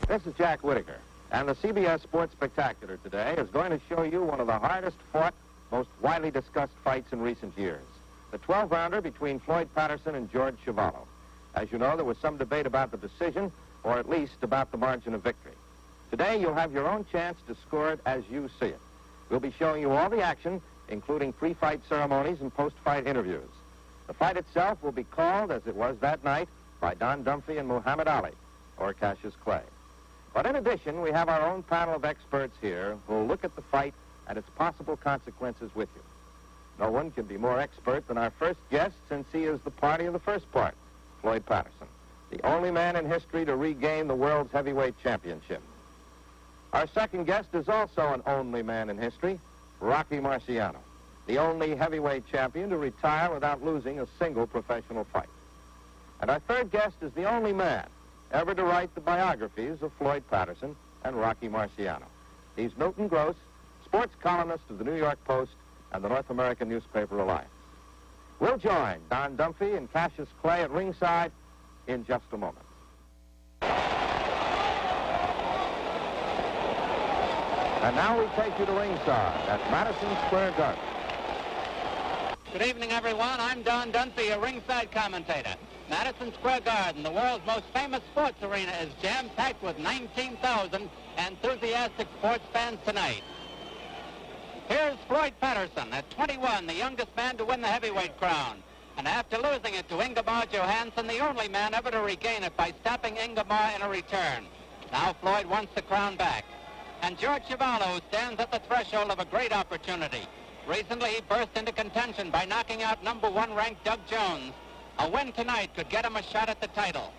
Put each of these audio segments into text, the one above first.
This is Jack Whitaker, and the CBS Sports Spectacular today is going to show you one of the hardest fought, most widely discussed fights in recent years. The 12-rounder between Floyd Patterson and George Chuvalo. As you know, there was some debate about the decision, or at least about the margin of victory. Today, you'll have your own chance to score it as you see it. We'll be showing you all the action, including pre-fight ceremonies and post-fight interviews. The fight itself will be called, as it was that night, by Don Dunphy and Muhammad Ali, or Cassius Clay. But in addition, we have our own panel of experts here who will look at the fight and its possible consequences with you. No one can be more expert than our first guest, since he is the party of the first part, Floyd Patterson, the only man in history to regain the world's heavyweight championship. Our second guest is also an only man in history, Rocky Marciano, the only heavyweight champion to retire without losing a single professional fight. And our third guest is the only man ever to write the biographies of Floyd Patterson and Rocky Marciano. He's Milton Gross, sports columnist of the New York Post and the North American Newspaper Alliance. We'll join Don Dunphy and Cassius Clay at ringside in just a moment. And now we take you to ringside at Madison Square Garden. Good evening, everyone. I'm Don Dunphy, a ringside commentator. Madison Square Garden, the world's most famous sports arena, is jam-packed with 19,000 enthusiastic sports fans tonight. Here's Floyd Patterson, at 21, the youngest man to win the heavyweight crown. And after losing it to Ingemar Johansson, the only man ever to regain it by stopping Ingemar in a return. Now Floyd wants the crown back. And George Chuvalo stands at the threshold of a great opportunity. Recently, he burst into contention by knocking out #1 ranked Doug Jones. A win tonight could get him a shot at the title.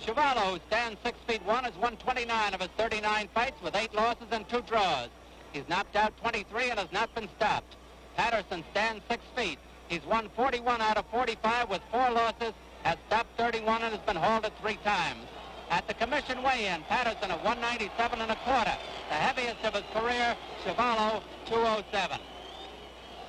Chuvalo, who stands 6'1", has won 29 of his 39 fights with 8 losses and 2 draws. He's knocked out 23 and has not been stopped. Patterson stands 6 feet. He's won 41 out of 45 with 4 losses, has stopped 31 and has been halted 3 times. At the commission weigh-in, Patterson at 197 1/4, the heaviest of his career, Chuvalo 207.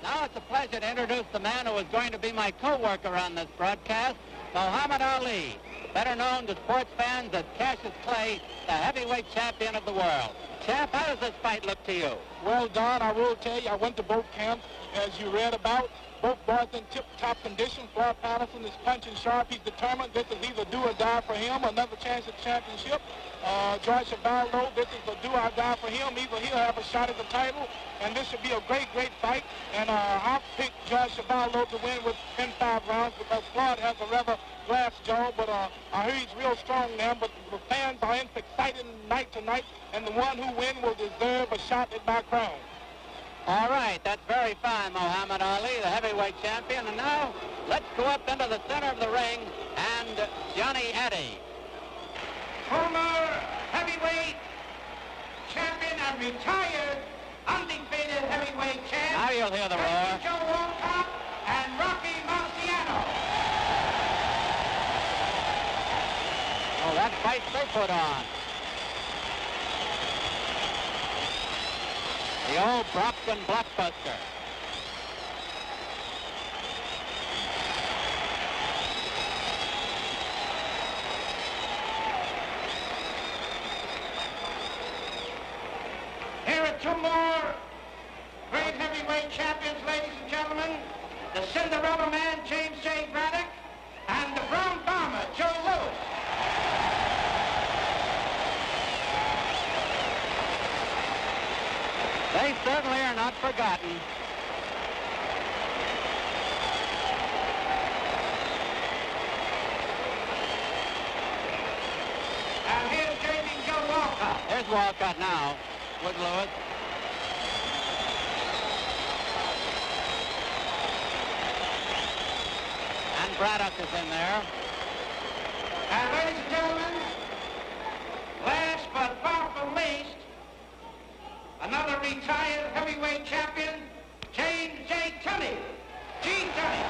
Now it's a pleasure to introduce the man who is going to be my co-worker on this broadcast, Muhammad Ali, better known to sports fans as Cassius Clay, the heavyweight champion of the world. Champ, how does this fight look to you? Well, Don, I will tell you, I went to both camps, as you read about. Both boys in tip-top condition. Floyd Patterson is punching sharp. He's determined this is either do or die for him, another chance at championship. George Chuvalo, this is a do or die for him. Either he'll have a shot at the title, and this should be a great, great fight. And I'll pick George Chuvalo to win within 5 rounds because Floyd has a rather glass jaw, but I hear he's real strong now. But the fans are excited night to night, and the one who wins will deserve a shot at my crown. All right, that's very fine, Muhammad Ali, the heavyweight champion. And now, let's go up into the center of the ring, and Johnny Addy. Former heavyweight champion and retired undefeated heavyweight champ. Now you'll hear the roar. Joe Walcott and Rocky Marciano. Oh, that fight they put on. The old Brockton blockbuster. Here are 2 more great heavyweight champions, ladies and gentlemen. The Cinderella Man, James J. Braddock, and the Brown Bomber, Joe Louis. They certainly are not forgotten. And here's J.B. Joe Walcott. There's Walcott now with Lewis. And Braddock is in there. And ladies and gentlemen, last but far from least, another retired heavyweight champion, James J. Tunney. Gene Tunney.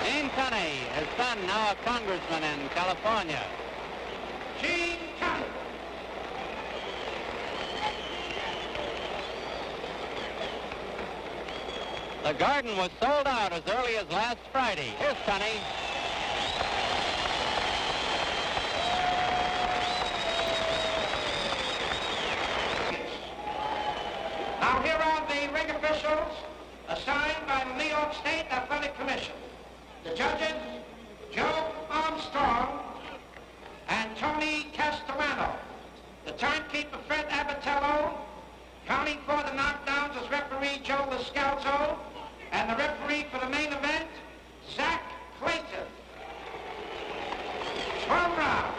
Gene Tunney, his son, now a congressman in California. Gene Tunney. The Garden was sold out as early as last Friday. Here's Tunney. Now here are the ring officials assigned by the New York State Athletic Commission. The judges, Joe Armstrong and Tony Castellano. The timekeeper, Fred Abatello. Counting for the knockdowns is referee Joe Lascalzo. And the referee for the main event, Zach Clayton. 12 rounds.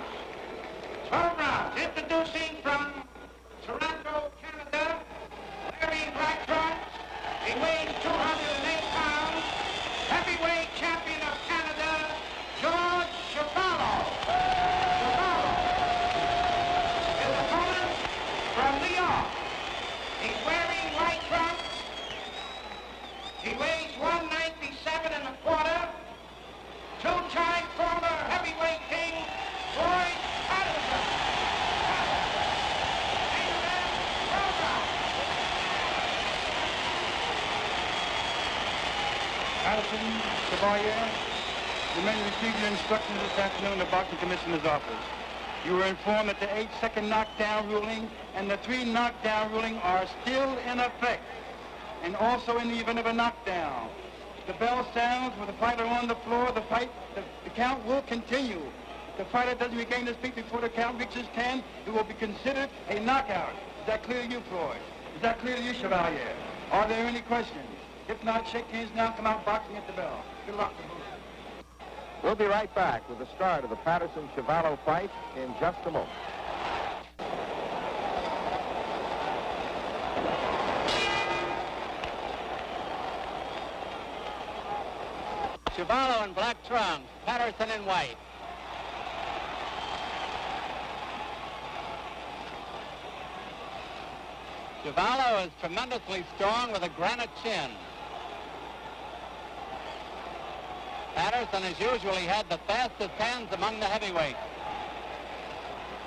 12 rounds. Introducing from Toronto, Canada, Larry Blacktrunk. He weighs 208 pounds. Heavyweight champion of Canada, George Chuvalo. Chuvalo. His opponent from New York. He's wearing white trunks. He weighs 197 and a quarter. Two-time former heavyweight king, Floyd Patterson. Madison, Chevalier, the men received your instructions this afternoon in the Boxing Commissioner's office. You were informed that the 8-second knockdown ruling and the 3 knockdown ruling are still in effect, and also in the event of a knockdown. The bell sounds with the fighter on the floor. The count will continue. If the fighter doesn't regain his feet before the count reaches 10, it will be considered a knockout. Is that clear to you, Floyd? Is that clear to you, Chevalier? Are there any questions? If not, shake hands now, come out boxing at the bell. Good luck to both. We'll be right back with the start of the Patterson-Chuvalo fight in just a moment. Chuvalo in black trunks, Patterson in white. Chuvalo is tremendously strong with a granite chin. Patterson has usually had the fastest hands among the heavyweights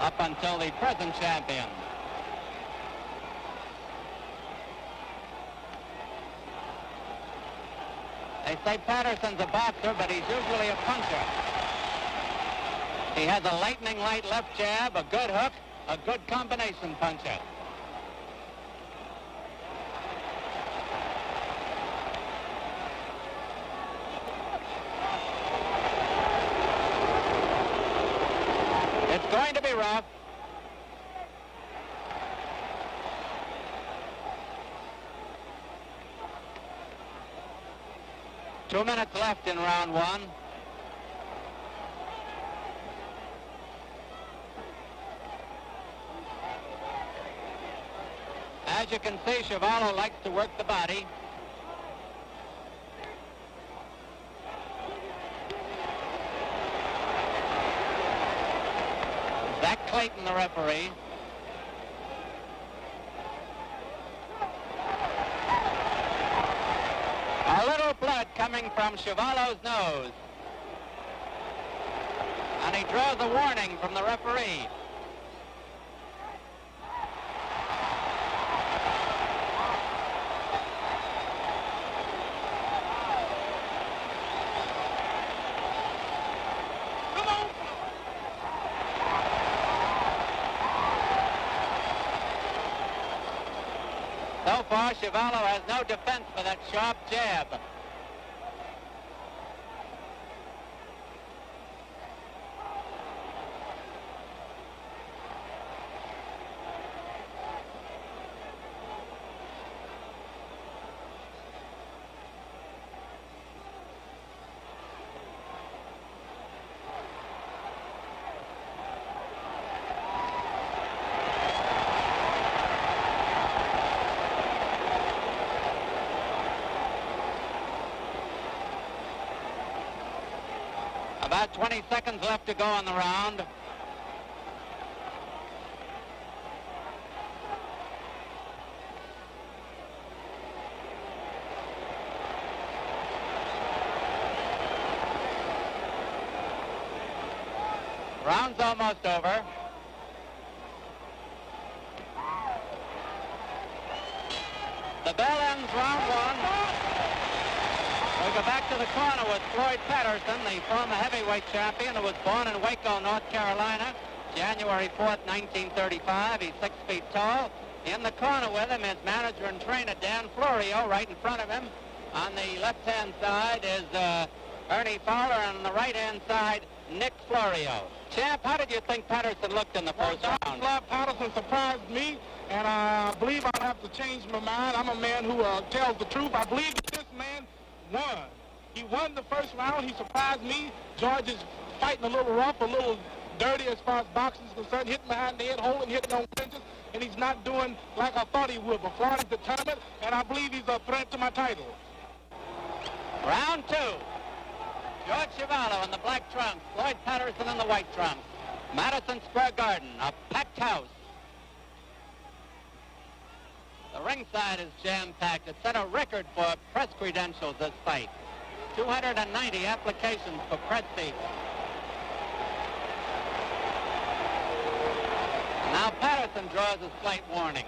up until the present champion. They say Patterson's a boxer, but he's usually a puncher. He has a lightning light left jab, a good hook, a good combination puncher. It's going to be rough. Two minutes left in round one. As you can see, Chuvalo likes to work the body. Zach Clayton, the referee. A little blood coming from Chuvalo's nose. And he draws a warning from the referee. So far, Chuvalo has no defense for that sharp jab. About 20 seconds left to go on the round. Round's almost over. The bell ends round one. We go back to the corner with Floyd Patterson, the former heavyweight champion who was born in Waco, North Carolina, January 4th, 1935. He's 6 feet tall. In the corner with him is manager and trainer Dan Florio. Right in front of him on the left-hand side is Ernie Fowler, and on the right-hand side, Nick Florio. Champ, how did you think Patterson looked in the first round? Floyd Patterson surprised me, and I believe I'll have to change my mind. I'm a man who tells the truth. I believe that this man won. He won the first round. He surprised me. George is fighting a little rough, a little dirty as far as boxing is concerned, hitting behind the head, holding, hitting on clinches, and he's not doing like I thought he would. But Floyd is determined, and I believe he's a threat to my title. Round two. George Chuvalo in the black trunks, Floyd Patterson in the white trunks. Madison Square Garden, a packed house. The ringside is jam-packed. It set a record for press credentials, this fight. 290 applications for press seats. Now Patterson draws a slight warning.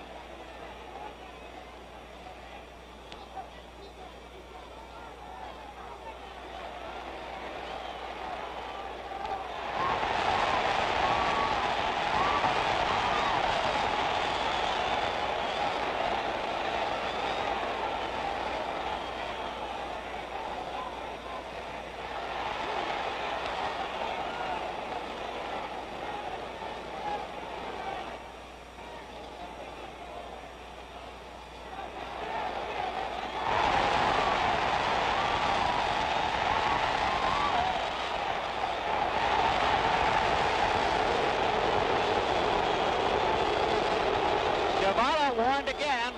Chuvalo warned again.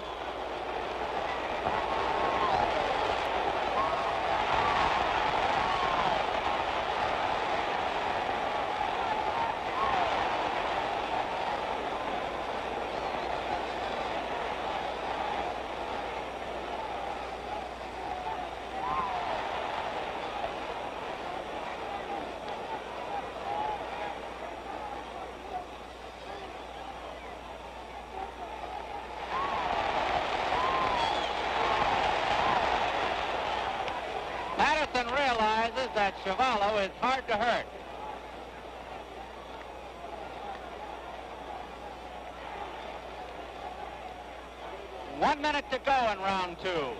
Patterson realizes that Chuvalo is hard to hurt. One minute to go in round two.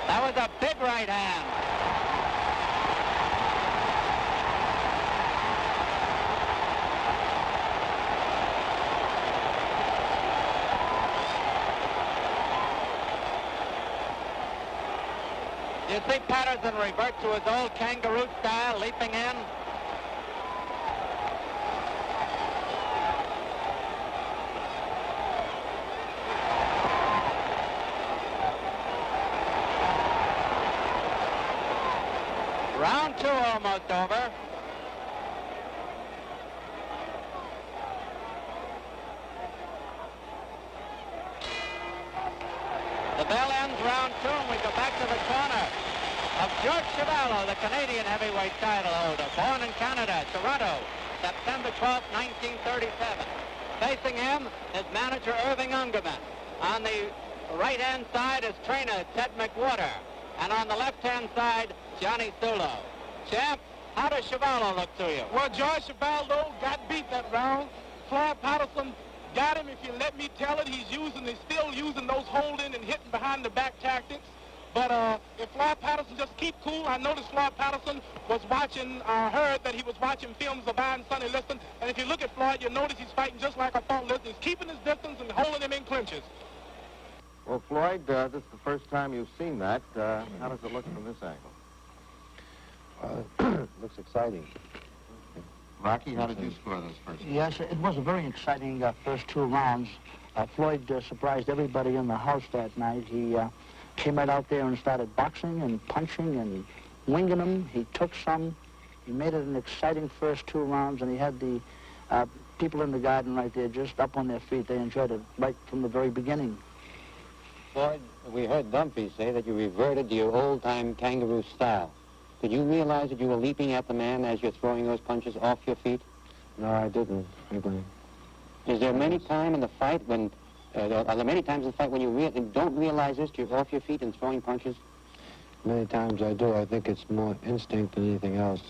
That was a big right hand. You see Patterson revert to his old kangaroo style, leaping in. Round two almost over. The bell ends round two, and we go back to the corner of George Chuvalo, the Canadian heavyweight title holder, born in Canada, Toronto, September 12, 1937. Facing him is manager Irving Ungerman. On the right-hand side is trainer Ted McWhorter. And on the left-hand side, Johnny Sulo. Champ, how does Chuvalo look to you? Well, George Chuvalo got beat that round. Floyd Patterson got him, if you let me tell it. He's still using those holding and hitting behind the back tactics. But if Floyd Patterson just keep cool, I noticed Floyd Patterson was watching, heard that he was watching films of Iron Sonny Liston. And if you look at Floyd, you'll notice he's fighting just like I thought Liston. He's keeping his distance and holding him in clinches. Well, Floyd, this is the first time you've seen that. How does it look from this angle? Looks exciting. Rocky, how did you score those first? Yes, it was a very exciting first two rounds. Floyd surprised everybody in the house that night. He came right out there and started boxing and punching and winging them. He took some. He made it an exciting first two rounds, and he had the people in the garden right there just up on their feet. They enjoyed it right from the very beginning. Floyd, we heard Dumpy say that you reverted to your old-time kangaroo style. Did you realize that you were leaping at the man as you're throwing those punches off your feet? No, I didn't. Is there many time in the fight when, are there many times in the fight when you don't realize this, you're off your feet and throwing punches? Many times I do. I think it's more instinct than anything else.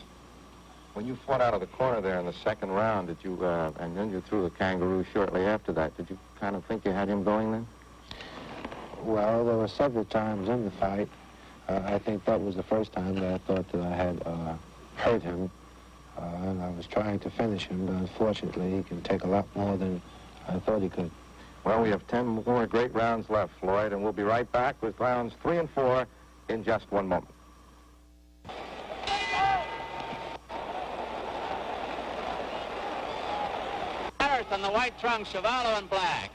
When you fought out of the corner there in the second round, did you, and then you threw the kangaroo shortly after that, did you kind of think you had him going then? Well, there were several times in the fight. I think that was the first time that I thought that I had hurt him. And I was trying to finish him, but unfortunately he can take a lot more than I thought he could. Well, we have 10 more great rounds left, Floyd, and we'll be right back with rounds 3 and 4 in just one moment. Patterson, the white trunks, Chuvalo in black.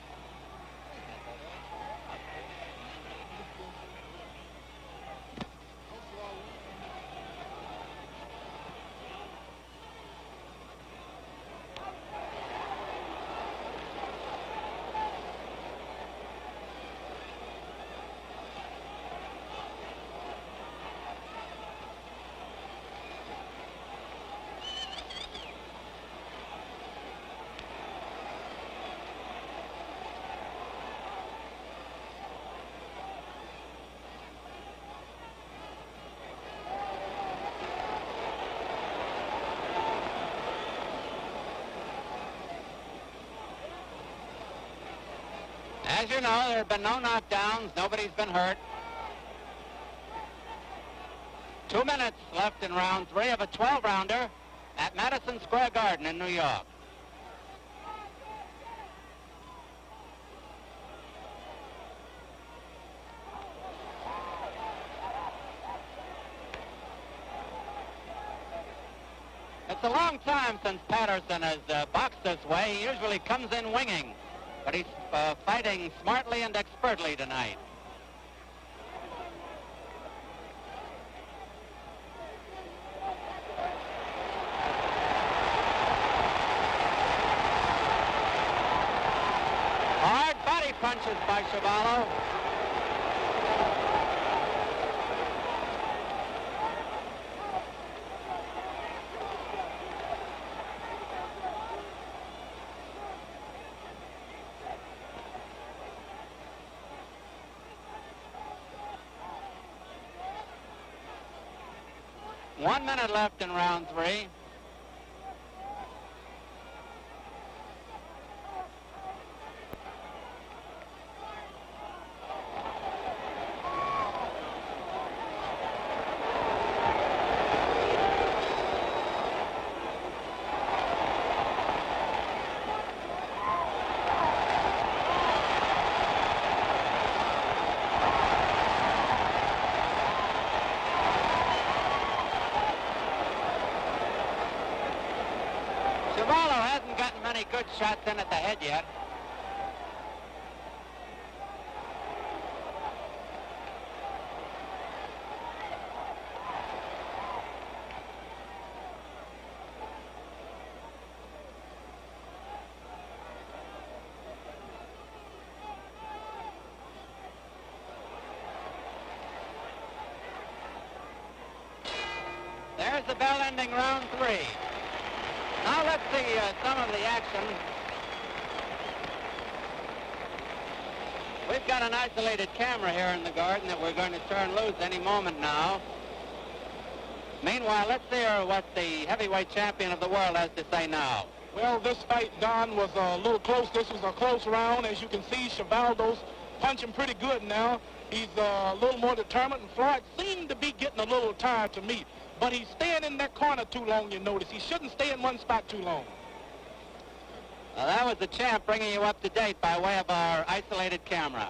As you know, there have been no knockdowns. Nobody's been hurt. 2 minutes left in round 3 of a 12-rounder at Madison Square Garden in New York. It's a long time since Patterson has boxed this way. He usually comes in winging. But he's fighting smartly and expertly tonight. Hard body punches by Chuvalo. One minute left in round 3. Chuvalo hasn't gotten many good shots in at the head yet. There's the bell ending round 3. Now let's see some of the action. We've got an isolated camera here in the garden that we're going to turn loose any moment now. Meanwhile, let's hear what the heavyweight champion of the world has to say now. Well, this fight, Don, was a little close. This was a close round. As you can see, Chuvalo's punching pretty good now. He's a little more determined, and Floyd seemed to be getting a little tired to me. But he's staying in that corner too long, you notice. He shouldn't stay in one spot too long. Well, that was the champ bringing you up to date by way of our isolated camera.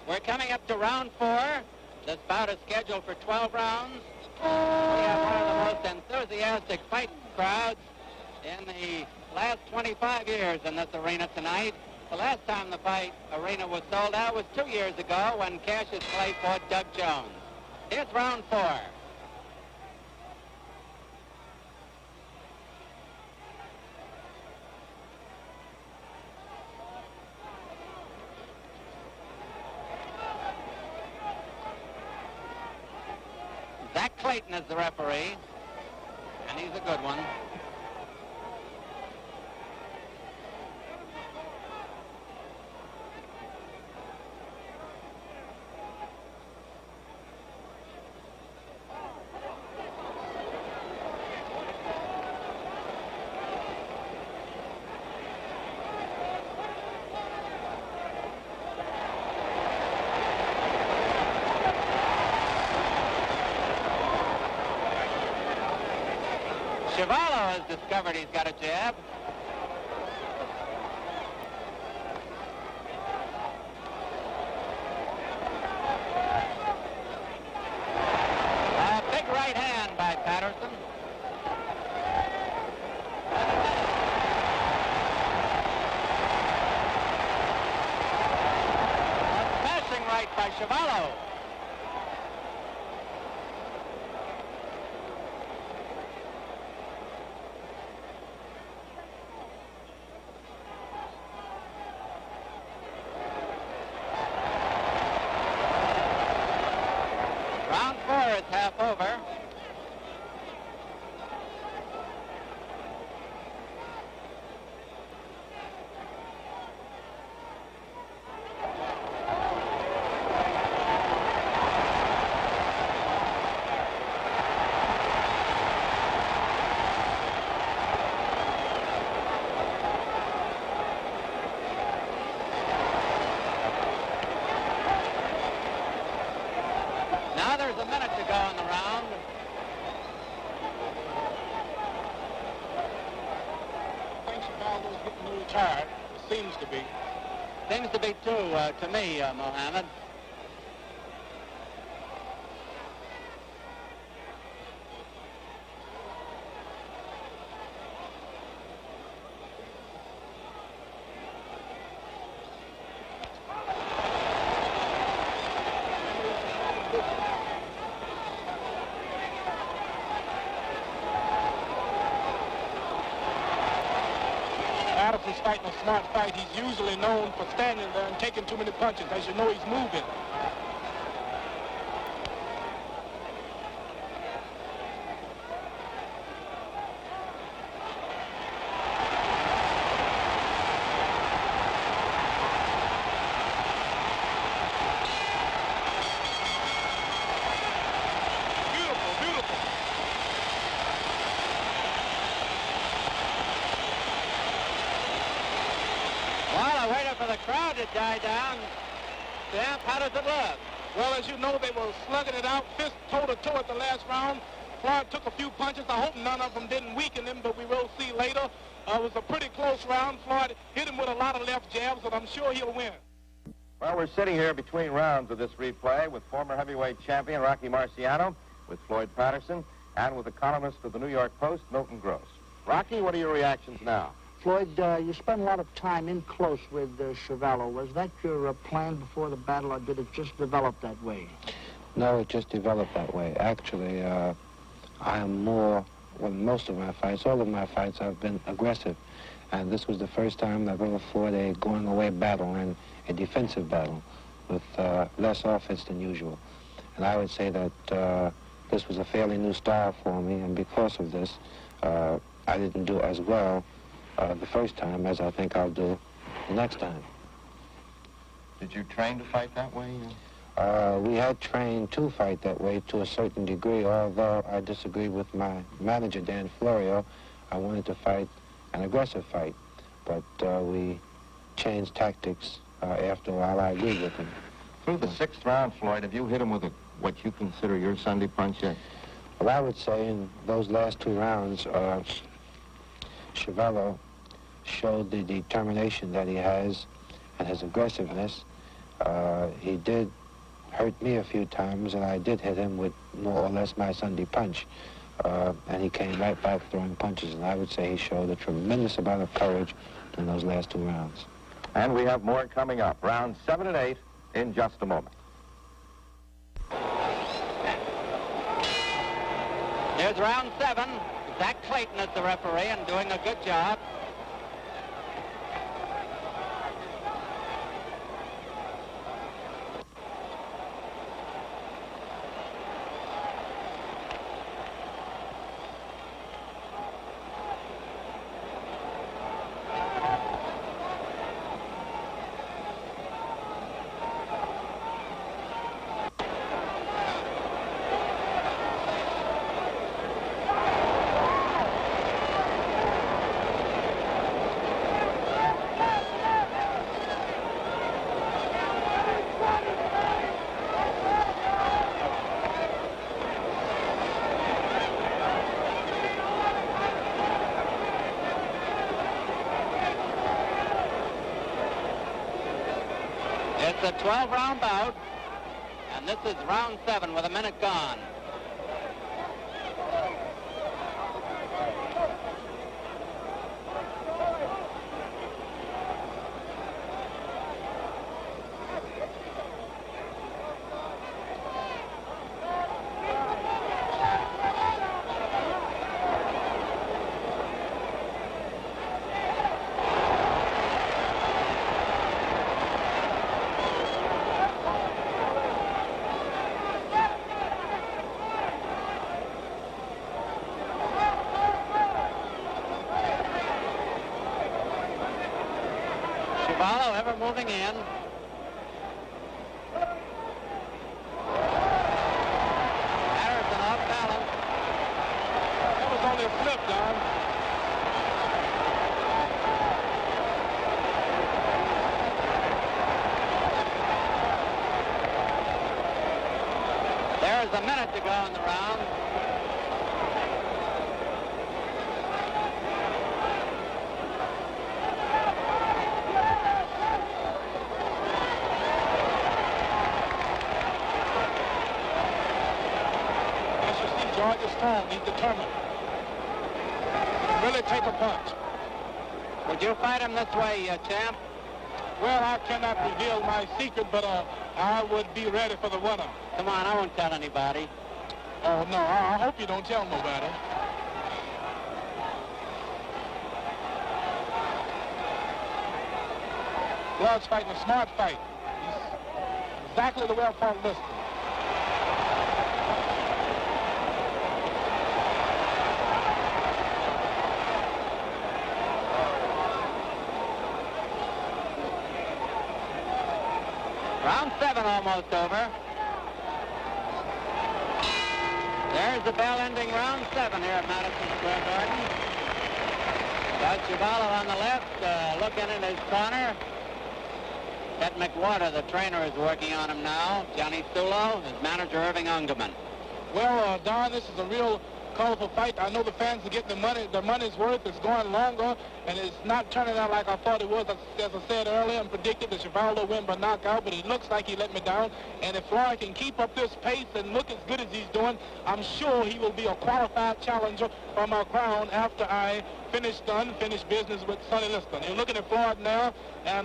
We're coming up to round 4. This bout is scheduled for 12 rounds. We have one of the most enthusiastic fight crowds in the last 25 years in this arena tonight. The last time the fight arena was sold out was 2 years ago when Cassius Clay fought Doug Jones. Here's round 4. Zach Clayton is the referee. And he's a good one. Chuvalo has discovered he's got a jab. A big right hand by Patterson. A smashing right by Chuvalo. Round 4 is half over. Now there's a minute to go in the round. I think Chuvalo's getting a little tired. It seems to be. Seems to be too, to me, Mohammed. Madison's fighting a smart fight. He's usually known for standing there and taking too many punches. As you know, he's moving. Beautiful, beautiful. While I waited for the crowd to die down, Sam, how does it look? Well, as you know, they were slugging it out, fist toe-to-toe at the last round. Floyd took a few punches. I hope none of them didn't weaken him, but we will see later. It was a pretty close round. Floyd hit him with a lot of left jabs, and I'm sure he'll win. Well, we're sitting here between rounds of this replay with former heavyweight champion Rocky Marciano, with Floyd Patterson, and with the columnist of the New York Post, Milton Gross. Rocky, what are your reactions now? Floyd, you spent a lot of time in close with Chuvalo. Was that your plan before the battle, or did it just develop that way? No, it just developed that way. Actually, I am more, well, most of my fights, all of my fights, I've been aggressive. And this was the first time I've ever fought a going-away battle and a defensive battle with less offense than usual. And I would say that this was a fairly new style for me, and because of this, I didn't do as well the first time as I think I'll do the next time. Did you train to fight that way? We had trained to fight that way to a certain degree, although I disagree with my manager, Dan Florio. I wanted to fight an aggressive fight, but we changed tactics after a while. I agreed with him. Through the 6th round, Floyd, have you hit him with what you consider your Sunday punch yet? Well, I would say in those last 2 rounds, Chuvalo showed the determination that he has and his aggressiveness. He did hurt me a few times, and I did hit him with more or less my Sunday punch. And he came right back throwing punches, and I would say he showed a tremendous amount of courage in those last 2 rounds. And we have more coming up. Rounds 7 and 8 in just a moment. Here's round 7. Zach Clayton is the referee and doing a good job. a 12-round bout, and this is round 7 with a minute gone. Chuvalo ever moving in. Patterson off balance. That was only a flip, Don. There's a minute to go in the round. George is strong. He's determined. Really take a punch. Would you fight him this way, champ? Well, I cannot reveal my secret, but I would be ready for the winner. Come on, I won't tell anybody. Oh, no, I hope you don't tell nobody. Floyd's fighting a smart fight. He's exactly the way I fought Liston. Round 7 almost over. There's the bell ending round 7 here at Madison Square Garden. Got Chuvalo on the left, looking in his corner. Ted McWhorter, the trainer, is working on him now. Johnny Sulo, his manager, Irving Ungerman. Well, Don, this is a real colorful fight. I know the fans are getting the money's worth. It's going longer, and it's not turning out like I thought it was. As I said earlier and predicted, that Chuvalo win by knockout, but it looks like he let me down. And if Floyd can keep up this pace and look as good as he's doing, I'm sure he will be a qualified challenger for my crown after I finish unfinished business with Sonny Liston. You're looking at Floyd now, and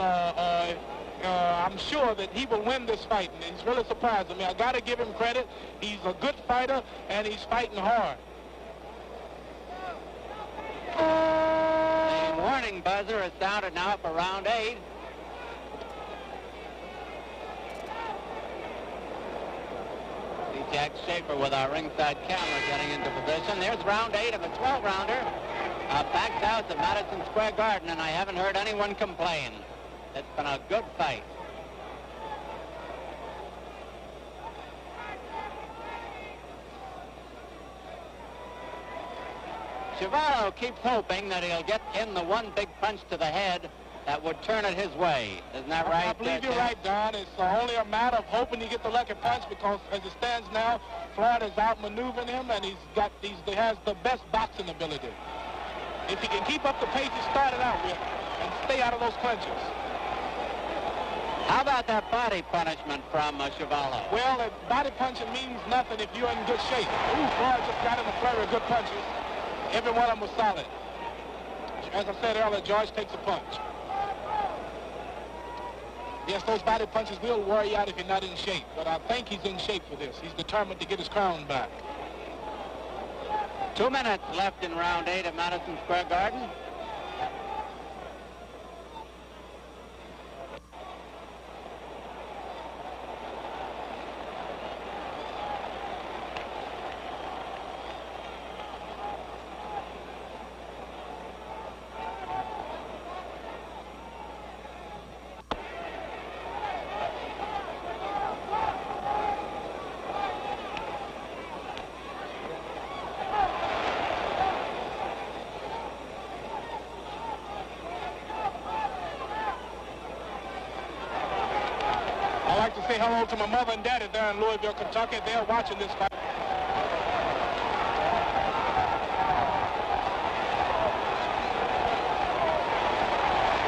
I'm sure that he will win this fight, and he's really surprising me. I got to give him credit. He's a good fighter, and he's fighting hard. The warning buzzer is sounded now for round 8. See Jack Schaefer with our ringside camera getting into position. There's round 8 of a 12-rounder. Packed house at Madison Square Garden, and I haven't heard anyone complain. It's been a good fight. Chuvalo keeps hoping that he'll get in the one big punch to the head that would turn it his way. Isn't that right? I believe you're right, Don. It's only a matter of hoping he gets the lucky punch, because as it stands now, Floyd is outmaneuvering him, and he has the best boxing ability. If he can keep up the pace he started out with and stay out of those punches. How about that body punishment from Chuvalo? Well, body punching means nothing if you're in good shape. Ooh, Floyd just got in a flurry of good punches. Every one of them was solid. As I said earlier, George takes a punch. Yes, those body punches will wear you out if you're not in shape, but I think he's in shape for this. He's determined to get his crown back. 2 minutes left in round 8 at Madison Square Garden. I'd like to say hello to my mother and daddy there in Louisville, Kentucky. They're watching this fight.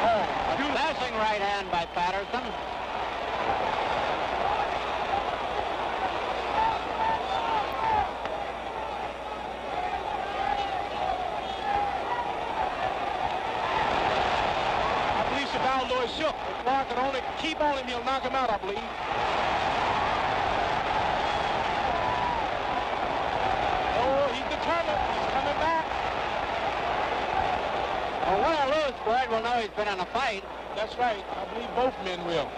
A slashing right hand by Patterson. Chuvalo is shook. If Floyd can only keep on him, he'll knock him out, I believe. Oh, he's determined. He's coming back. Well, win or lose, Floyd will know he's been in a fight. That's right. I believe both men will.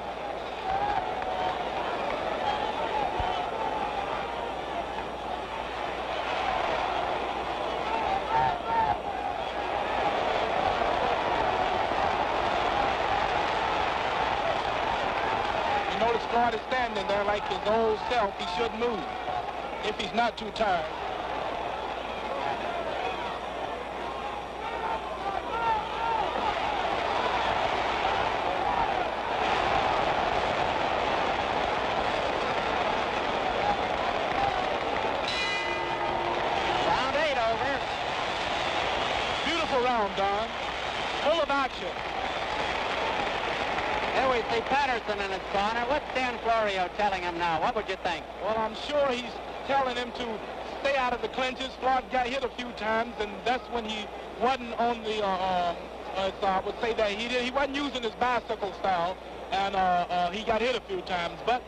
Floyd is standing there like his old self. He shouldn't move if he's not too tired. Round 8 over. Beautiful round, Don. Full of action. Here we see Patterson in his corner. What's Dan Florio telling him now? What would you think? Well, I'm sure he's telling him to stay out of the clinches. Floyd got hit a few times, and that's when he wasn't on the, I would say that he wasn't using his bicycle style, and he got hit a few times. But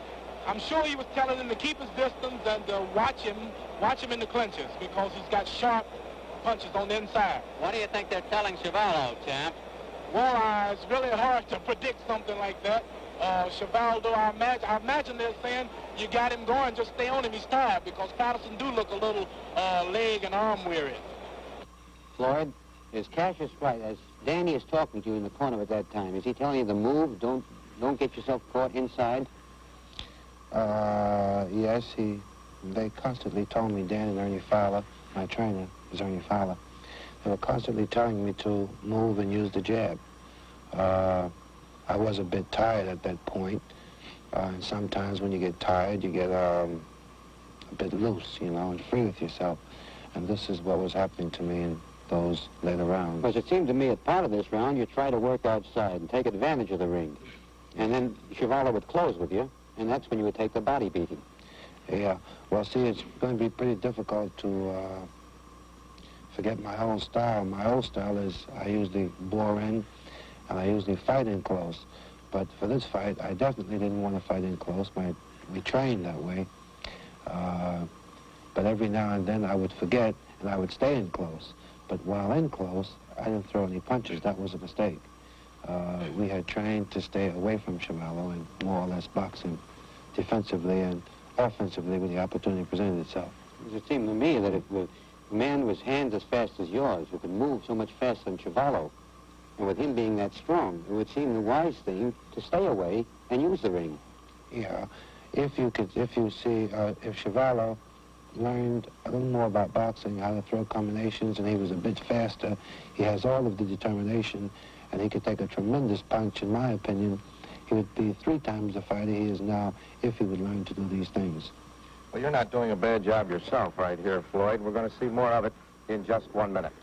I'm sure he was telling him to keep his distance and watch him in the clinches, because he's got sharp punches on the inside. What do you think they're telling Chuvalo, champ? Well, it's really hard to predict something like that. Chuvalo, I imagine they're saying, you got him going, just stay on him, he's tired, because Patterson do look a little leg and arm weary. Floyd, is Cassius right? As Danny is talking to you in the corner at that time, is he telling you to move, don't get yourself caught inside? Yes, they constantly told me, Dan and Ernie Fowler, my trainer is Ernie Fowler, they were constantly telling me to move and use the jab. I was a bit tired at that point, and sometimes when you get tired, you get a bit loose, you know, and free with yourself. And this is what was happening to me in those later rounds. Because it seemed to me at part of this round, you try to work outside and take advantage of the ring. And then Chuvalo would close with you, and that's when you would take the body beating. Yeah, well, see, it's going to be pretty difficult to forget my old style. My old style is I usually bore in, and I usually fight in close. But for this fight, I definitely didn't want to fight in close. We trained that way. But every now and then I would forget, and I would stay in close. But while in close, I didn't throw any punches. That was a mistake. We had trained to stay away from Chuvalo and more or less box him defensively and offensively when the opportunity presented itself. It seemed to me that if the man was hands as fast as yours, who could move so much faster than Chuvalo, and with him being that strong, it would seem the wise thing to stay away and use the ring. Yeah, if Chuvalo learned a little more about boxing, how to throw combinations, and he was a bit faster, he has all of the determination, and he could take a tremendous punch, in my opinion. He would be 3 times the fighter he is now if he would learn to do these things. Well, you're not doing a bad job yourself right here, Floyd. We're going to see more of it in just 1 minute.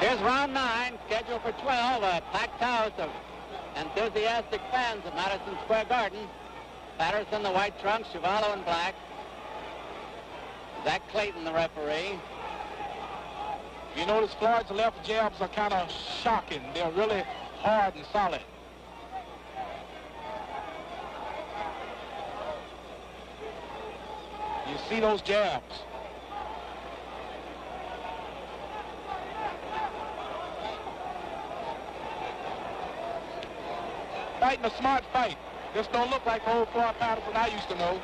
Here's round 9, scheduled for 12, a packed house of enthusiastic fans at Madison Square Garden. Patterson, the white trunks, Chuvalo in black. Zach Clayton, the referee. You notice Floyd's left jabs are kind of shocking. They're really hard and solid. You see those jabs. Fighting a smart fight. This don't look like old Floyd Patterson I used to know.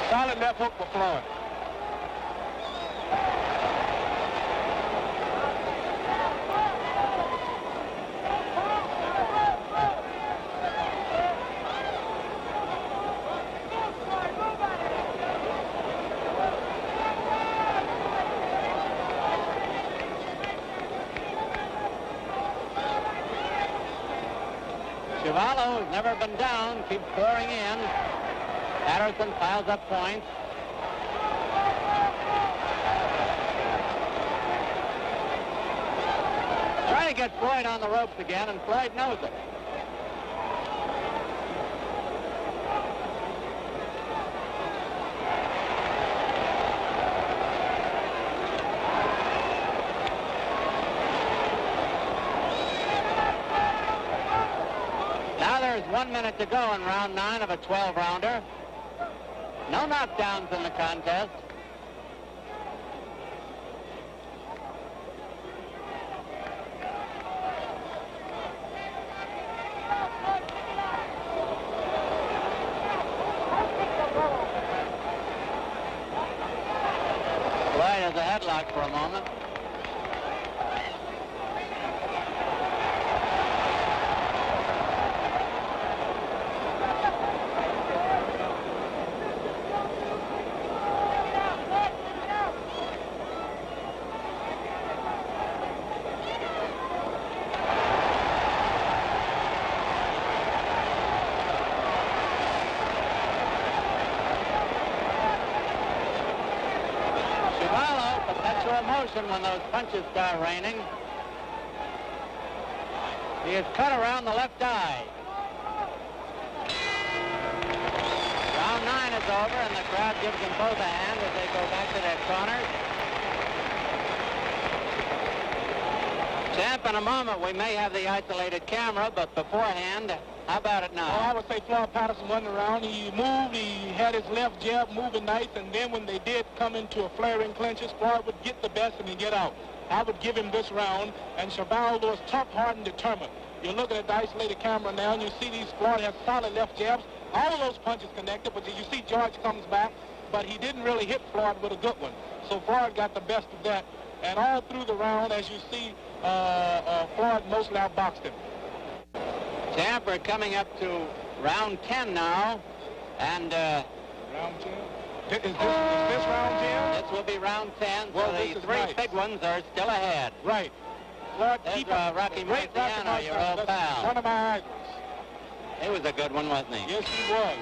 Solid left hook for Floyd. Chuvalo, who's never been down, keeps pouring in. Patterson piles up points. Trying to get Floyd on the ropes again, and Floyd knows it. Now there's 1 minute to go in round 9 of a 12-rounder. No knockdowns in the contest. Floyd has a headlock for a moment. When those punches start raining. He is cut around the left eye. Round 9 is over, and the crowd gives them both a hand as they go back to their corners. Champ, in a moment we may have the isolated camera, but beforehand, how about it now? Well, I would say Floyd Patterson wasn't around. He moved, he had his left jab moving nice, and then when they did come into a flaring clinches, Floyd would get the best and he'd get out. I would give him this round, and Chuvalo was tough, hard, and determined. You're looking at the isolated camera now, and you see these Floyd has solid left jabs. All of those punches connected, but you see George comes back, but he didn't really hit Floyd with a good one. So Floyd got the best of that, and all through the round, as you see, Floyd mostly outboxed him. Champ, we're coming up to round 10 now, and round 10? Is this round 10? This will be round 10, well, so the three big ones are still ahead. Right. Floyd, there's Rocky Marciano, your old pal. One of my idols. He was a good one, wasn't he? Yes, he was.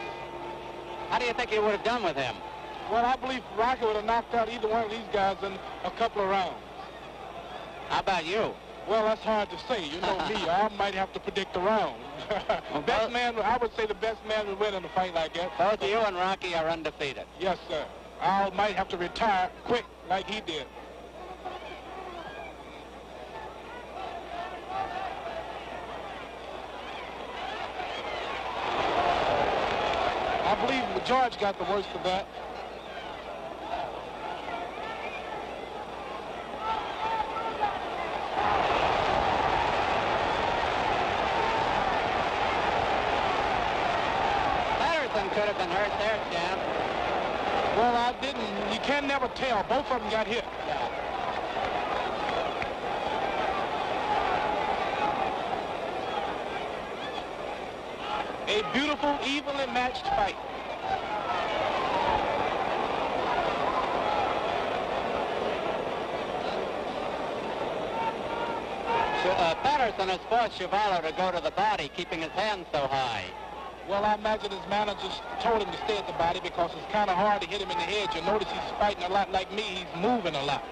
How do you think you would have done with him? Well, I believe Rocky would have knocked out either one of these guys in a couple of rounds. How about you? Well, that's hard to say. You know me. I might have to predict the round. Well, best man, I would say the best man would win in a fight like that. Both you and Rocky are undefeated. Yes, sir. I might have to retire quick like he did. I believe George got the worst of that. Could have been hurt there, Champ. Well, I didn't. You can never tell. Both of them got hit. Yeah. A beautiful, evenly matched fight. Patterson has forced Chuvalo to go to the body, keeping his hands so high. Well, I imagine his manager told him to stay at the body because it's kind of hard to hit him in the head. You notice he's fighting a lot like me. He's moving a lot.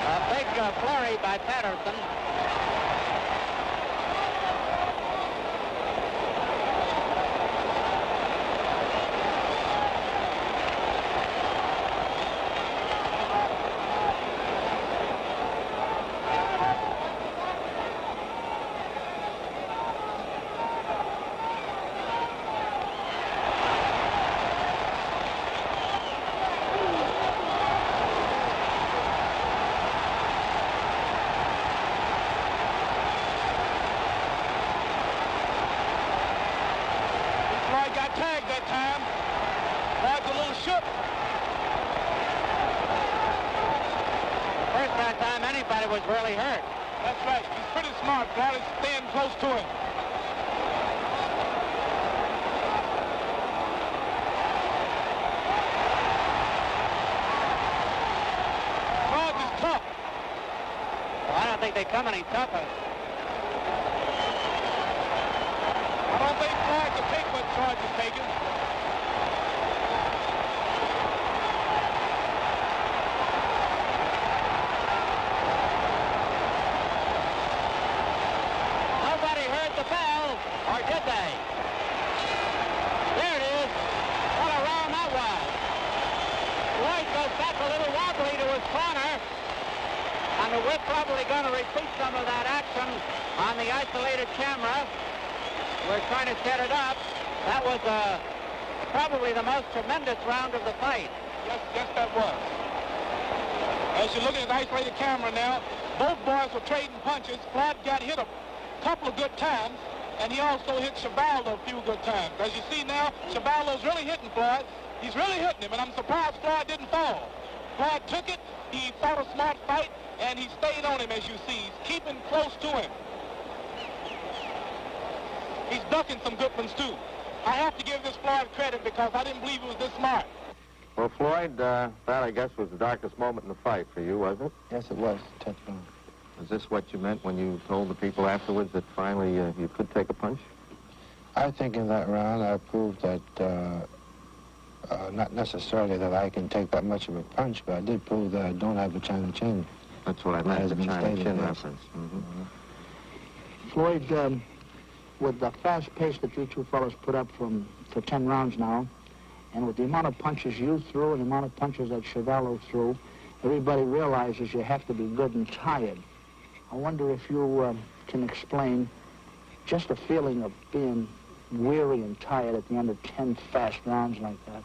A big flurry by Patterson. Was really hurt. That's right. He's pretty smart. Floyd is staying close to him. don't think they come any tougher. I don't think Floyd can take what George is taking. Nobody heard the bell, or did they? There it is. What a round that was. Floyd goes back a little wobbly to his corner, and we're probably going to repeat some of that action on the isolated camera. We're trying to set it up. That was probably the most tremendous round of the fight. Yes, that was. As you're looking at the isolated camera now, both boys were trading punches. Floyd got hit a couple of good times, and he also hit Chuvalo a few good times. As you see now, Chuvalo's really hitting Floyd. He's really hitting him, and I'm surprised Floyd didn't fall. Floyd took it, he fought a smart fight, and he stayed on him, as you see. He's keeping close to him. He's ducking some good ones, too. I have to give this Floyd credit because I didn't believe he was this smart. Well, Floyd, that, I guess, was the darkest moment in the fight for you, wasn't it? Yes, it was. 10th round. Is this what you meant when you told the people afterwards that finally you could take a punch? I think in that round I proved that, not necessarily that I can take that much of a punch, but I did prove that I don't have a China chin. That's what I meant, the China chin reference. Floyd, with the fast pace that you two fellows put up for 10 rounds now, and with the amount of punches you threw and the amount of punches that Chuvalo threw, everybody realizes you have to be good and tired. I wonder if you can explain just the feeling of being weary and tired at the end of 10 fast rounds like that.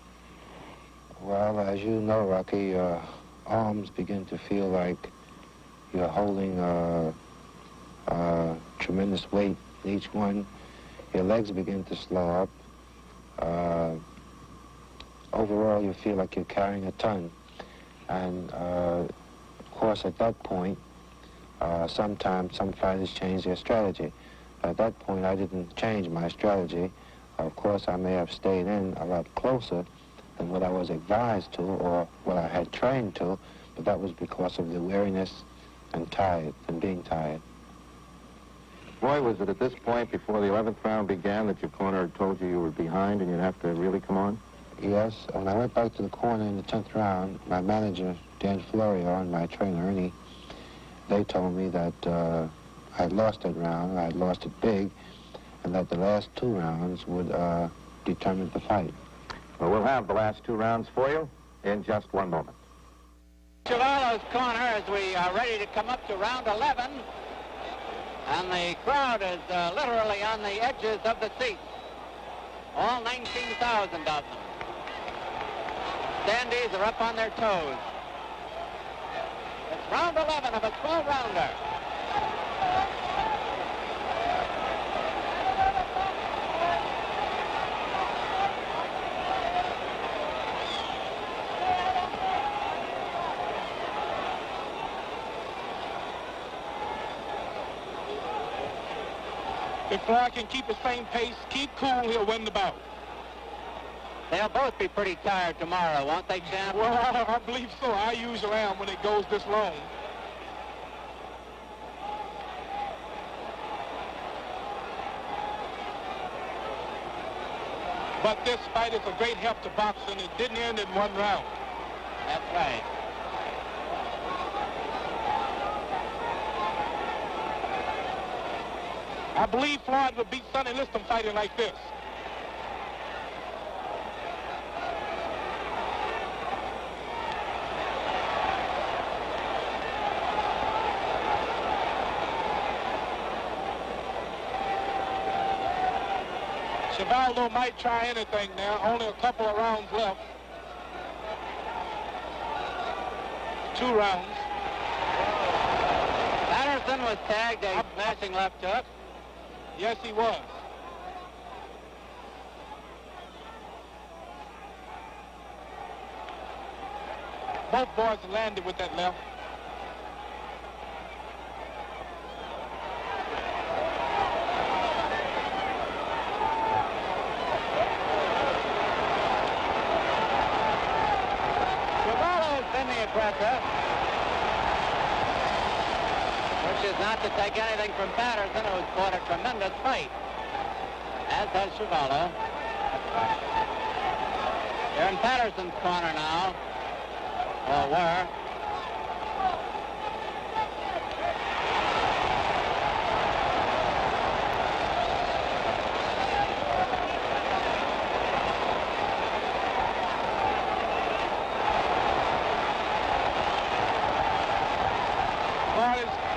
Well, as you know, Rocky, your arms begin to feel like you're holding tremendous weight in each one. Your legs begin to slow up. Overall, you feel like you're carrying a ton. And, of course, at that point, sometimes some fighters change their strategy. At that point, I didn't change my strategy. Of course, I may have stayed in a lot closer than what I was advised to or what I had trained to, but that was because of the weariness and being tired. Roy, was it at this point, before the 11th round began, that your corner had told you you were behind and you'd have to really come on? Yes, when I went back to the corner in the 10th round, my manager, Dan Florio, and my trainer, Ernie, they told me that I'd lost that round, I'd lost it big, and that the last 2 rounds would determine the fight. Well, we'll have the last 2 rounds for you in just one moment. Chuvalo's corner as we are ready to come up to round 11, and the crowd is literally on the edges of the seats. All 19,000 of them. Standees are up on their toes. It's round 11 of a 12-rounder. If Floyd can keep the same pace, keep cool, he'll win the bout. They'll both be pretty tired tomorrow, won't they, champ? Well, I believe so. I usually am when it goes this long. But this fight is a great help to boxing. It didn't end in 1 round. That's right. I believe Floyd would beat Sonny Liston fighting like this. Chuvalo might try anything now. Only a couple of rounds left. 2 rounds. Patterson was tagged a smashing left hook. Yes, he was. Both boys landed with that left. Chuvalo's been the aggressor. We're wishes not to take anything from Patterson, who's fought a tremendous fight, as has Chuvalo. They're in Patterson's corner now, or were.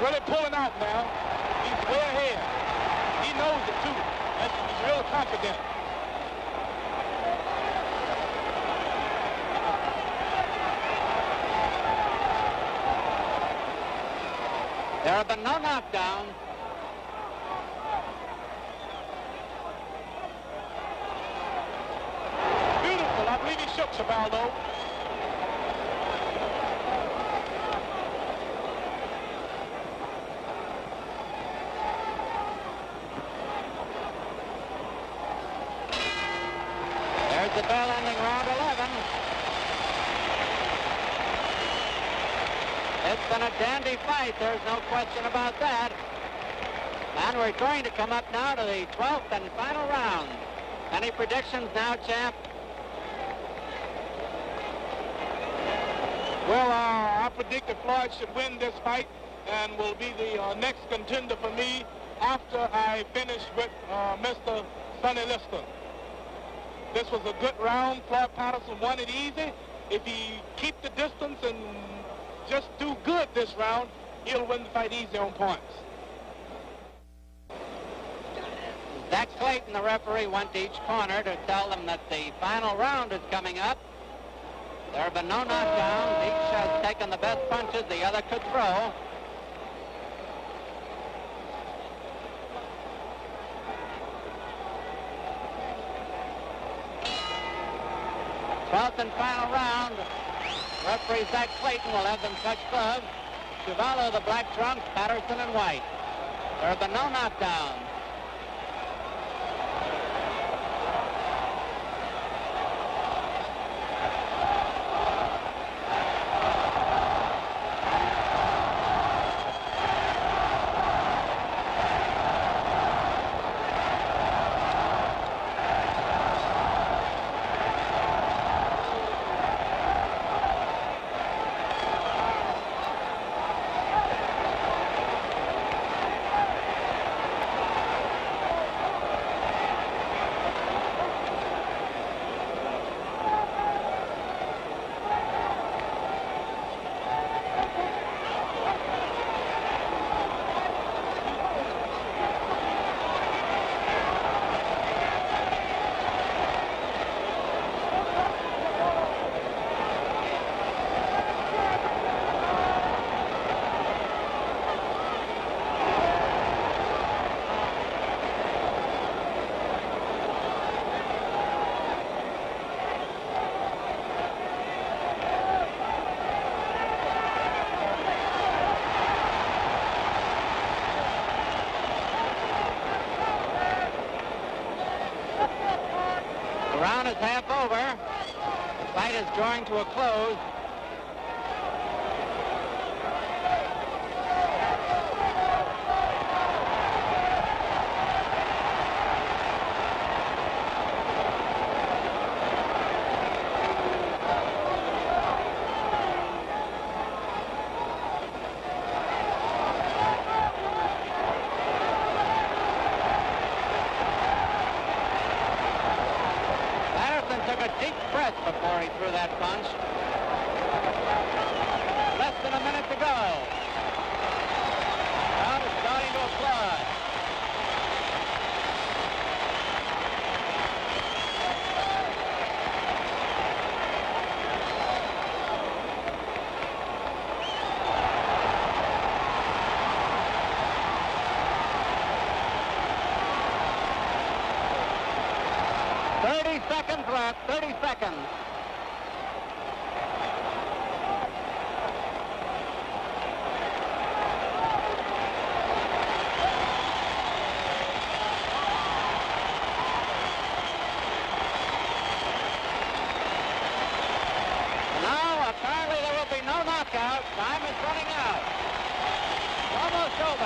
Really pulling out now. He's way ahead. He knows it too. He's real confident. There have been no knockdowns. Beautiful. I believe he shook Chuvalo. The bell ending round 11. It's been a dandy fight. There's no question about that. And we're going to come up now to the 12th and final round. Any predictions now, champ? Well, I predict that Floyd should win this fight and will be the next contender for me after I finish with Mr. Sonny Liston. This was a good round. Floyd Patterson won it easy. If he keep the distance and just do good this round, he'll win the fight easy on points. Zach Clayton, the referee, went to each corner to tell them that the final round is coming up. There have been no knockdowns. Each has taken the best punches the other could throw. Twelfth and final round. Referee Zach Clayton will have them touch gloves. Chuvalo, the black trunks, Patterson in white. There have been no knockdowns. Round is half over. The fight is drawing to a close. Before he threw that punch. Less than a minute to go. Crowd is starting to applaud. Seconds left, 30 seconds. Now, apparently there will be no knockout. Time is running out. Almost over.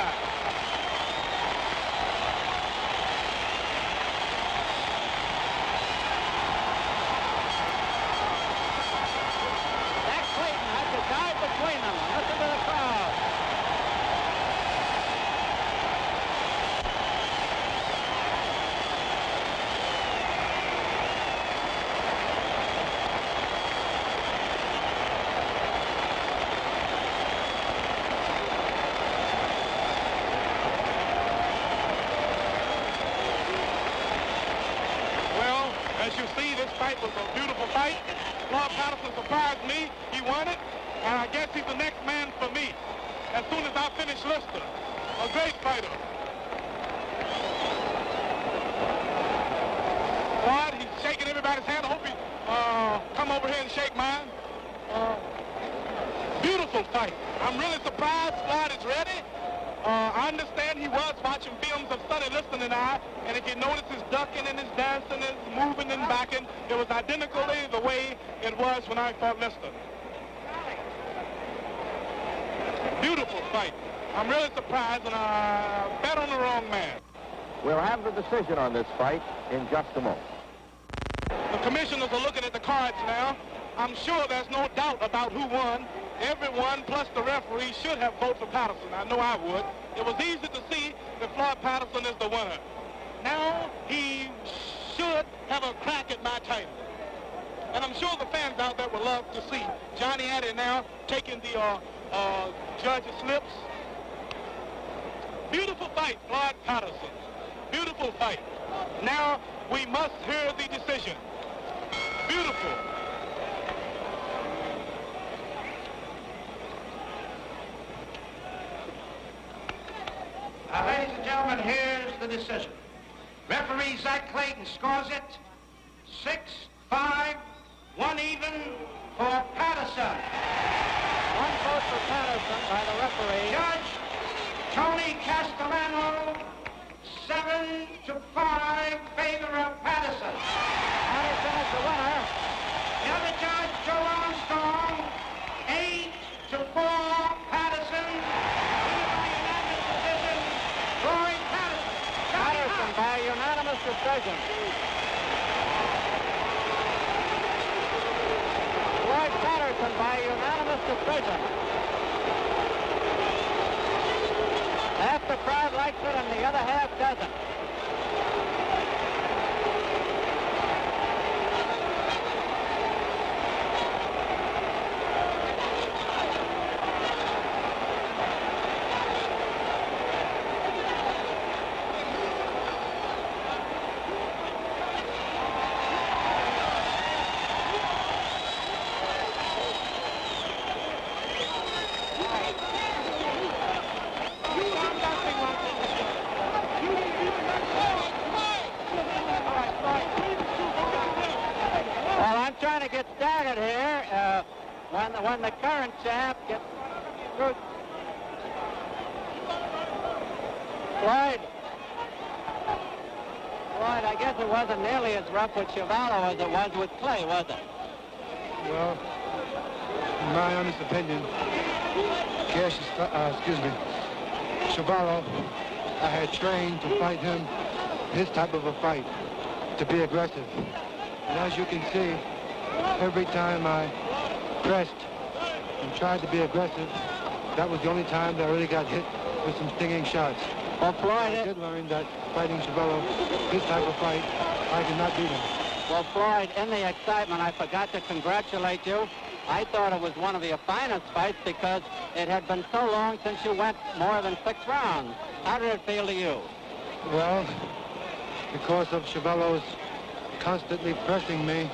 this fight was a beautiful fight. Floyd Patterson surprised me. He won it, and I guess he's the next man for me. As soon as I finish Lister, a great fighter. Floyd, he's shaking everybody's hand. I hope he come over here and shake mine. Beautiful fight. I'm really surprised Floyd is ready. I understand he was watching films of Sonny Liston and I, and if you notice his ducking and his dancing and his moving and backing, it was identically the way it was when I fought Liston. Beautiful fight. I'm really surprised, and I bet on the wrong man. We'll have the decision on this fight in just a moment. The commissioners are looking at the cards now. I'm sure there's no doubt about who won. Everyone, plus the referee, should have voted for Patterson. I know I would. It was easy to see that Floyd Patterson is the winner. Now he should have a crack at my title. And I'm sure the fans out there would love to see Johnny Addy now taking the judge's slips. Beautiful fight, Floyd Patterson. Beautiful fight. Now we must hear the decision. Beautiful. Ladies and gentlemen, here's the decision. Referee Zach Clayton scores it 6-5, 1 even for Patterson. One vote for Patterson by the referee. Judge Tony Castellano, 7-5, favor of Patterson. Patterson is the winner. The other judge, Joe Armstrong, 8-4, Patterson. Floyd Patterson. Patterson by unanimous decision. Floyd Patterson by unanimous decision. Half the crowd likes it and the other half doesn't. Trying to get started here when the current champ gets through. Floyd, I guess it wasn't nearly as rough with Chuvalo as it was with Clay, was it? Well, in my honest opinion, Chuvalo, I had trained to fight him, his type of a fight, to be aggressive. And as you can see, every time I pressed and tried to be aggressive, that was the only time that I really got hit with some stinging shots. Well, Floyd, I did learn that fighting Chuvalo, his type of fight, I could not beat him. Well, Floyd, in the excitement, I forgot to congratulate you. I thought it was one of your finest fights because it had been so long since you went more than 6 rounds. How did it feel to you? Well, because of Chuvalo's constantly pressing me,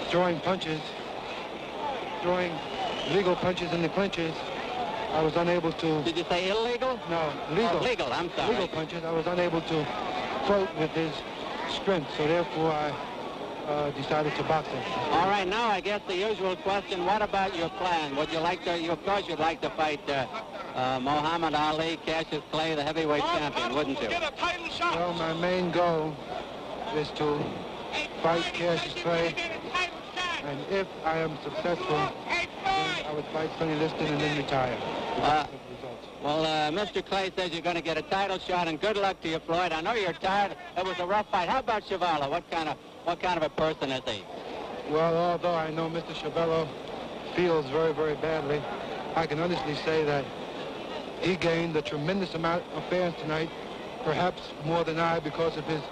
throwing punches, throwing legal punches in the clinches, I was unable to... Did you say illegal? No, legal. Oh, legal, I'm sorry. Legal punches. I was unable to float with his strength, so therefore I decided to box him. All right, now I guess the usual question, what about your plan? Would you like to, of course you'd like to fight Muhammad Ali, Cassius Clay, the heavyweight champion, wouldn't you? Well, my main goal is to fight Cassius Clay, and if I am successful, then I would fight Sonny Liston and then retire. Well, Mr. Clay says you're going to get a title shot, and good luck to you, Floyd. I know you're tired. It was a rough fight. How about Chuvalo? What kind of a person is he? Well, although I know Mr. Chuvalo feels very, very badly, I can honestly say that he gained a tremendous amount of fans tonight, perhaps more than I, because of his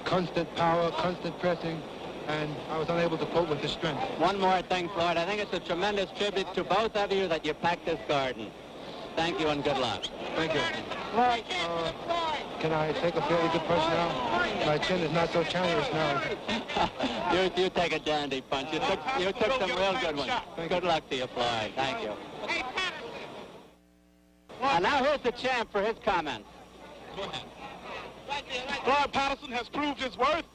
constant power, constant pressing, and I was unable to cope with his strength. One more thing, Floyd. I think it's a tremendous tribute to both of you that you packed this garden. Thank you and good luck. Thank you. Floyd, Can I take a fairly good punch now? My chin is not so challenged now. You take a dandy punch. You took some real good ones. Good luck to you, Floyd. Thank you. And now here's the champ for his comments. Floyd Patterson has proved his worth.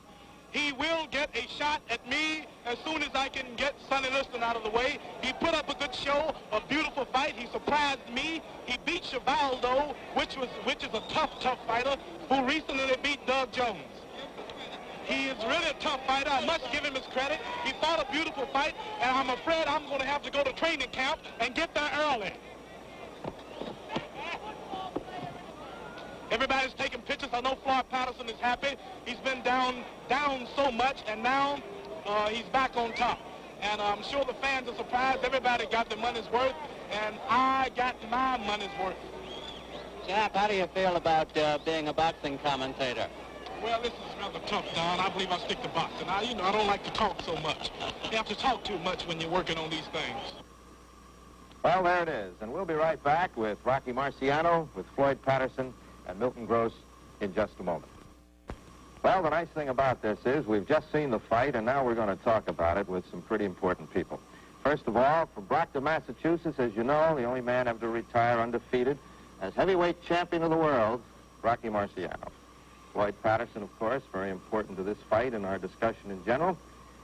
He will get a shot at me as soon as I can get Sonny Liston out of the way. He put up a good show, a beautiful fight. He surprised me. He beat Chuvalo, which is a tough fighter, who recently beat Doug Jones. He is really a tough fighter. I must give him his credit. He fought a beautiful fight, and I'm afraid I'm going to have to go to training camp and get there early. Everybody's taking pictures. I know Floyd Patterson is happy. He's been down so much, and now he's back on top. And I'm sure the fans are surprised. Everybody got their money's worth, and I got my money's worth. Champ, how do you feel about being a boxing commentator? Well, this is rather tough, Don. I believe I'll stick to boxing. I don't like to talk so much. You have to talk too much when you're working on these things. Well, there it is. And we'll be right back with Rocky Marciano, with Floyd Patterson, and Milton Gross in just a moment. Well, the nice thing about this is we've just seen the fight, and now we're going to talk about it with some pretty important people. First of all, from Brockton, Massachusetts, as you know, the only man ever to retire undefeated as heavyweight champion of the world, Rocky Marciano. Floyd Patterson, of course, very important to this fight and our discussion in general,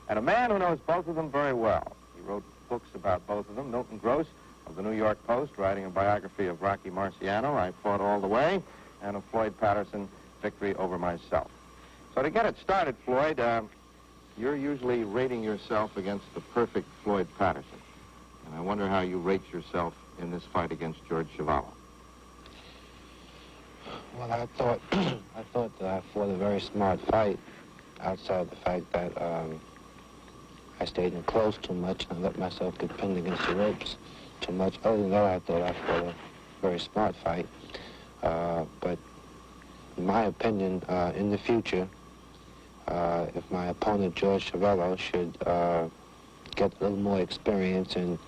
and a man who knows both of them very well. He wrote books about both of them. Milton Gross of the New York Post, writing a biography of Rocky Marciano, I Fought All the Way, and of Floyd Patterson, Victory Over Myself. So to get it started, Floyd, you're usually rating yourself against the perfect Floyd Patterson. And I wonder how you rate yourself in this fight against George Chuvalo. Well, I thought that I fought a very smart fight, outside the fact that I stayed in close too much and I let myself get pinned against the ropes too much. Other than that, I thought I fought a very smart fight. But in my opinion, in the future, if my opponent, George Chuvalo, should get a little more experience in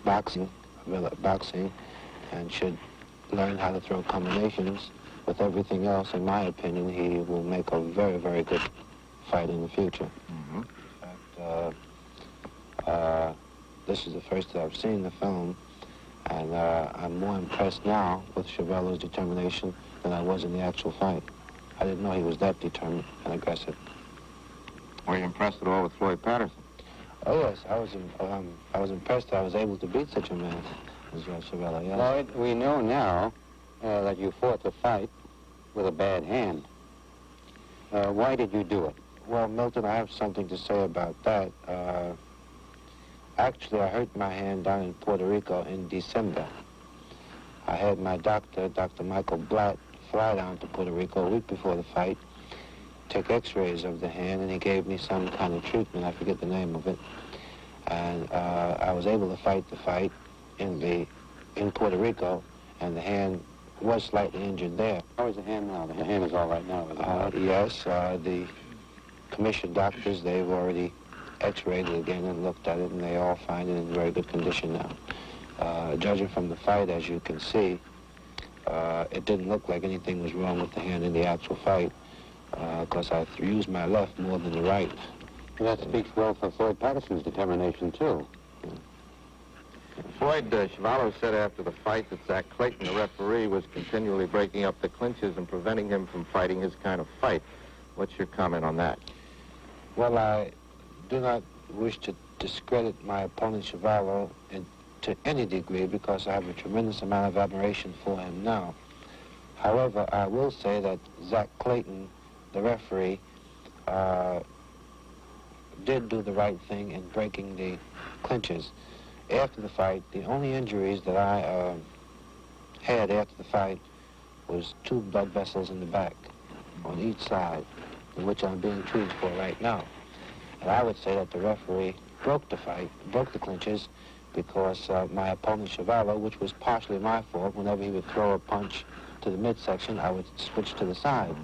boxing, and should learn how to throw combinations with everything else, in my opinion, he will make a very, very good fight in the future. Mm-hmm. In fact, this is the first that I've seen the film, and I'm more impressed now with Chuvalo's determination than I was in the actual fight. I didn't know he was that determined and aggressive. Were you impressed at all with Floyd Patterson? Oh yes, I was impressed that I was able to beat such a man as Chuvalo. Yes. Floyd, we know now that you fought the fight with a bad hand. Why did you do it? Well, Milton, I have something to say about that. Actually, I hurt my hand down in Puerto Rico in December. I had my doctor, Dr. Michael Blatt, fly down to Puerto Rico a week before the fight, take x-rays of the hand, and he gave me some kind of treatment. I forget the name of it. And I was able to fight the fight in Puerto Rico, and the hand was slightly injured there. How is the hand now? The hand is all right now, is it? Yes, the commissioned doctors, they've already x-rayed it again and looked at it, and they all find it in very good condition now. Judging from the fight, as you can see, it didn't look like anything was wrong with the hand in the actual fight, because I used my left more than the right. Well, that speaks well for Floyd Patterson's determination, too. Floyd, Chuvalo said after the fight that Zach Clayton, the referee, was continually breaking up the clinches and preventing him from fighting his kind of fight. What's your comment on that? Well, I do not wish to discredit my opponent, Chuvalo, to any degree, because I have a tremendous amount of admiration for him now. However, I will say that Zach Clayton, the referee, did do the right thing in breaking the clinches. After the fight, the only injuries that I had after the fight was 2 blood vessels in the back on each side, in which I'm being treated for right now. And I would say that the referee broke the fight, broke the clinches, because my opponent, Chuvalo, which was partially my fault, whenever he would throw a punch to the midsection, I would switch to the side.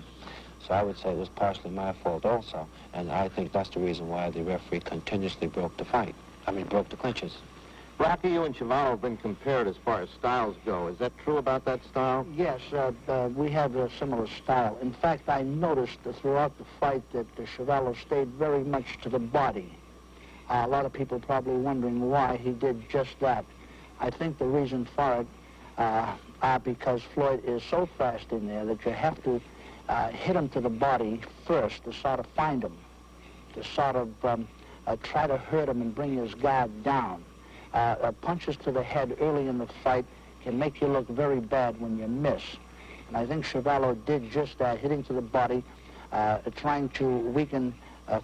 So I would say it was partially my fault also. And I think that's the reason why the referee continuously broke the fight. Broke the clinches. Rocky, you and Chuvalo have been compared as far as styles go. Is that true about that style? Yes, we have a similar style. In fact, I noticed throughout the fight that Chuvalo stayed very much to the body. A lot of people probably wondering why he did just that. I think the reason for it are because Floyd is so fast in there that you have to hit him to the body first to sort of find him, to sort of try to hurt him and bring his guard down. Punches to the head early in the fight can make you look very bad when you miss. And I think Chuvalo did just that, hitting to the body, trying to weaken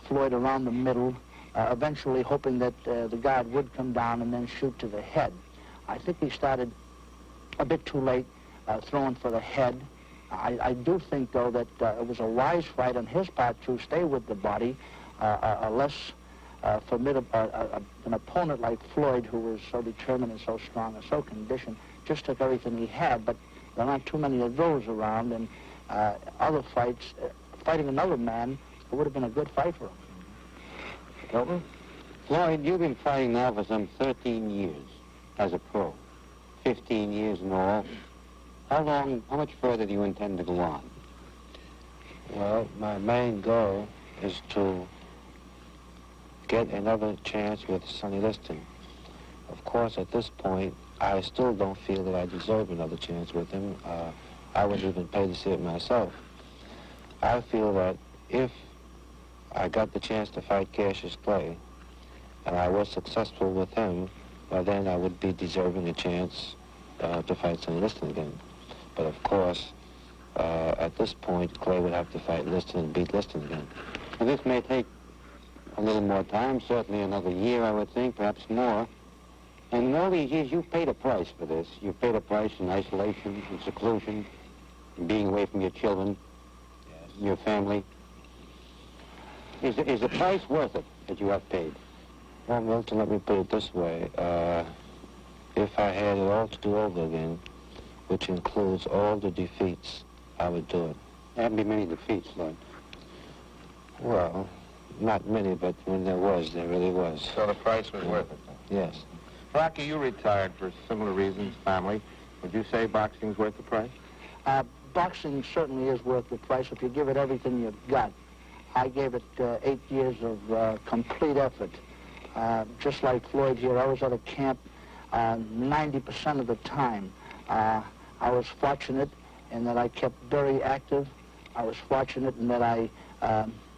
Floyd around the middle, eventually hoping that the guard would come down and then shoot to the head. I think he started a bit too late throwing for the head. I do think, though, that it was a wise fight on his part to stay with the body, a less formidable, an opponent like Floyd, who was so determined and so strong and so conditioned, just took everything he had, but there aren't too many of those around, and other fights, fighting another man, it would have been a good fight for him. Hilton? Floyd, you've been fighting now for some 13 years as a pro, 15 years in all. How much further do you intend to go on? Well, my main goal is to get another chance with Sonny Liston. Of course, at this point, I still don't feel that I deserve another chance with him. I wouldn't even pay to see it myself. I feel that if I got the chance to fight Cassius Clay, and I was successful with him, well, then I would be deserving a chance to fight Sonny Liston again. But of course, at this point, Clay would have to fight Liston and beat Liston again. And this may take a little more time, certainly another year, I would think, perhaps more. And in all these years, you've paid a price for this. You've paid a price in isolation, in seclusion, in being away from your children, your family. Is the price worth it that you have paid? Well, Milton, let me put it this way. If I had it all to do over again, which includes all the defeats, I would do it. There haven't been many defeats, Lloyd. Well, not many, but when there was, there really was. So the price was worth it? Yes. Rocky, you retired for similar reasons, family. Would you say boxing's worth the price? Boxing certainly is worth the price if you give it everything you've got. I gave it 8 years of complete effort. Just like Floyd here, I was at a camp 90% of the time. I was fortunate in that I kept very active. I was fortunate in that I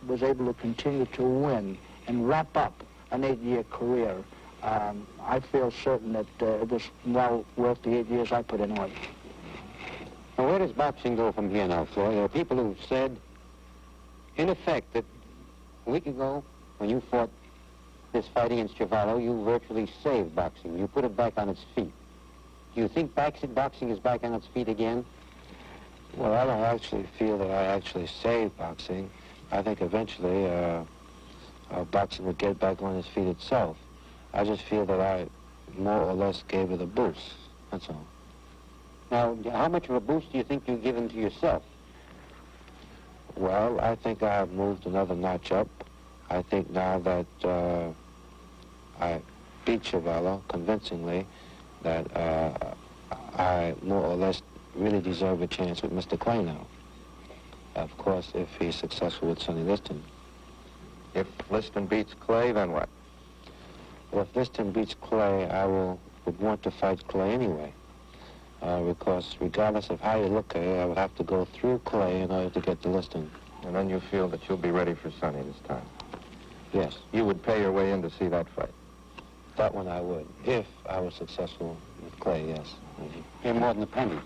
was able to continue to win and wrap up an 8-year career. I feel certain that it was well worth the 8 years I put into it. Now, where does boxing go from here now, Floyd? There are people who've said, in effect, that a week ago, when you fought this fight against Chuvalo, you virtually saved boxing. You put it back on its feet. Do you think boxing is back on its feet again? Well, I don't actually feel that I actually saved boxing. I think eventually boxing would get back on its feet itself. I just feel that I more or less gave it a boost, that's all. Now, how much of a boost do you think you've given to yourself? Well, I think I have moved another notch up. I think now that I beat Chuvalo convincingly, that I more or less really deserve a chance with Mr. Clay now. Of course, if he's successful with Sonny Liston. If Liston beats Clay, then what? Well, if Liston beats Clay, I would want to fight Clay anyway. Because regardless of how you look at it, I would have to go through Clay in order to get to Liston. And then you feel that you'll be ready for Sonny this time? Yes. You would pay your way in to see that fight? That one I would, if I was successful with Clay, yes. Pay more than a penny.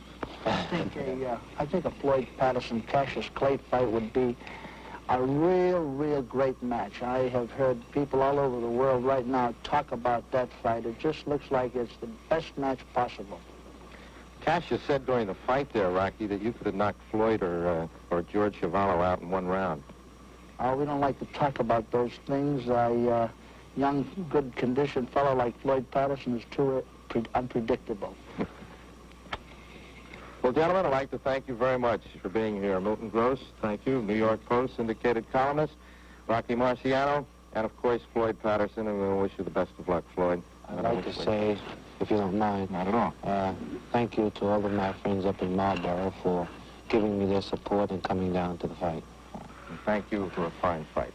I think a Floyd Patterson Cassius Clay fight would be a real great match. I have heard people all over the world right now talk about that fight. It just looks like it's the best match possible. Cassius said during the fight there, Rocky, that you could have knocked Floyd or George Chuvalo out in one round. We don't like to talk about those things. A young, good-conditioned fellow like Floyd Patterson is too unpredictable. Well, gentlemen, I'd like to thank you very much for being here. Milton Gross, thank you. New York Post syndicated columnist, Rocky Marciano, and, of course, Floyd Patterson, and we wish you the best of luck, Floyd. I'd like to say, if you don't mind, Not at all. thank you to all of my friends up in Marlboro for giving me their support and coming down to the fight. And thank you for a fine fight.